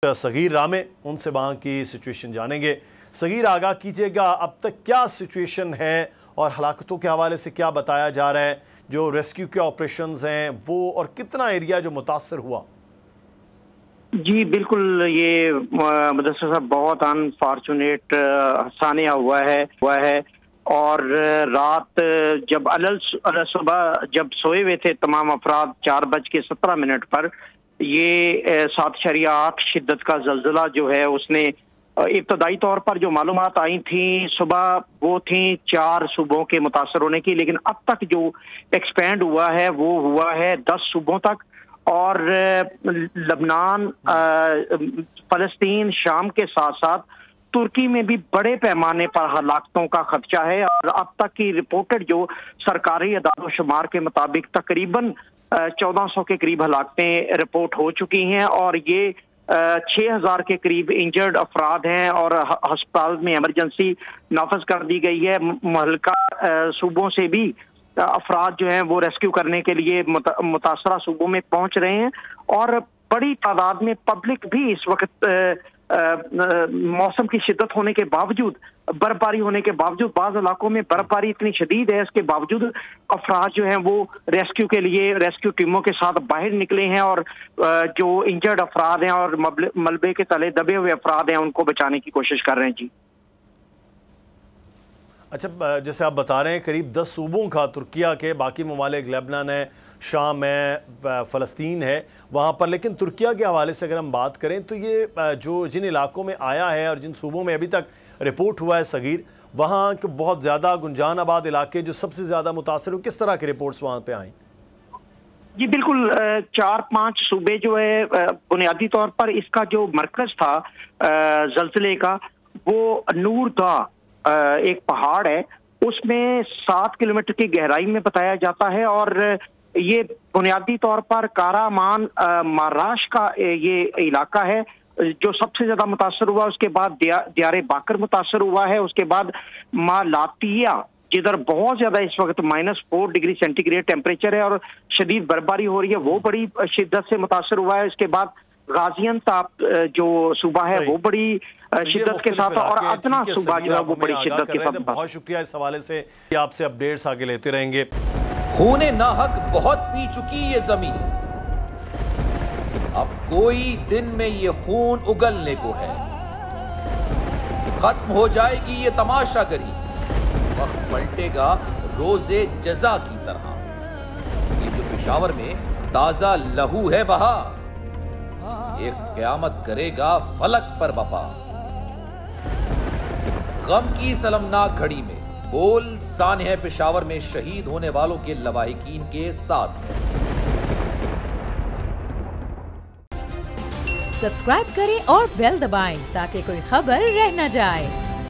सगीर रामे, उनसे वहाँ की सिचुएशन जानेंगे। सगीर, आगाह कीजिएगा, अब तक क्या सिचुएशन है और हलाकतों के हवाले से क्या बताया जा रहा है, जो रेस्क्यू के ऑपरेशंस हैं वो, और कितना एरिया जो मुतासर हुआ? जी बिल्कुल, ये मुदस्सिर साहब बहुत अनफॉर्चुनेट हादसा हुआ है और रात जब सुबह जब सोए हुए थे तमाम अफराद 4:17 पर ये 7.8 शिद्दत का जल्जला जो है उसने इब्तदाई तौर पर जो मालूमात आई थी सुबह वो थी 4 सूबों के मुतासर होने की, लेकिन अब तक जो एक्सपेंड हुआ है वो हुआ है 10 सूबों तक। और लबनान, फलस्तीन, शाम के साथ साथ तुर्की में भी बड़े पैमाने पर हलाकतों का खदशा है। और अब तक की रिपोर्टेड जो सरकारी अदाद-ओ-शुमार के मुताबिक तकरीबन 1400 के करीब हलाकतें रिपोर्ट हो चुकी हैं और ये 6000 के करीब इंजर्ड अफराद हैं और अस्पताल में इमरजेंसी नाफज कर दी गई है। मुतल्लिका सूबों से भी अफराद जो हैं वो रेस्क्यू करने के लिए मुतासरा सूबों में पहुंच रहे हैं और बड़ी तादाद में पब्लिक भी इस वक्त मौसम की शिद्दत होने के बावजूद, बर्फबारी होने के बावजूद, बाज़ इलाकों में बर्फबारी इतनी शदीद है इसके बावजूद अफराद जो हैं वो रेस्क्यू के लिए रेस्क्यू टीमों के साथ बाहर निकले हैं और जो इंजर्ड अफराद हैं और मलबे के तले दबे हुए अफराद हैं उनको बचाने की कोशिश कर रहे हैं। जी अच्छा, जैसे आप बता रहे हैं करीब 10 सूबों का, तुर्किया के बाकी ममालिक लेबनान है, शाम है, फ़लस्तीन है वहाँ पर, लेकिन तुर्किया के हवाले से अगर हम बात करें तो ये जो जिन इलाकों में आया है और जिन सूबों में अभी तक रिपोर्ट हुआ है सगीर, वहाँ के बहुत ज़्यादा गुंजान आबाद इलाके जो सबसे ज़्यादा मुतासर हो, किस तरह के रिपोर्ट्स वहाँ पर आई? जी बिल्कुल, 4-5 सूबे जो है बुनियादी तौर पर इसका जो मरकज़ था ज़ल्ज़ले का वो नूरदा एक पहाड़ है, उसमें 7 किलोमीटर की गहराई में बताया जाता है और ये बुनियादी तौर पर कारामान महाराश का ये इलाका है जो सबसे ज्यादा मुतासर हुआ। उसके बाद दियारे बाकर मुतासर हुआ है, उसके बाद मालातिया जिधर बहुत ज्यादा इस वक्त -4 डिग्री सेंटीग्रेड टेम्परेचर है और शदीद बर्फबारी हो रही है, वो बड़ी शिद्दत से मुतासर हुआ है। इसके बाद गाजियाबाद जो सूबा है वो बड़ी शिद्दत के साथ और अदना सूबा जो है वो बड़ी शिद्दत के साथ। बहुत शुक्रिया इस हवाले से, आपसे अपडेट्स आगे लेते रहेंगे। खूने नाहक बहुत पी चुकी ये जमीन, अब कोई दिन में ये खून उगलने को है। खत्म हो जाएगी ये तमाशागरी, वक्त पलटेगा रोजे जजा की तरह। ये जो पेशावर में ताजा लहू है बहा, एक क़यामत करेगा फलक पर बपा। गम की सलमनाक घड़ी में बोल सानिया पेशावर में शहीद होने वालों के लवाहिकीन के साथ। सब्सक्राइब करें और बेल दबाएं ताकि कोई खबर रह न जाए।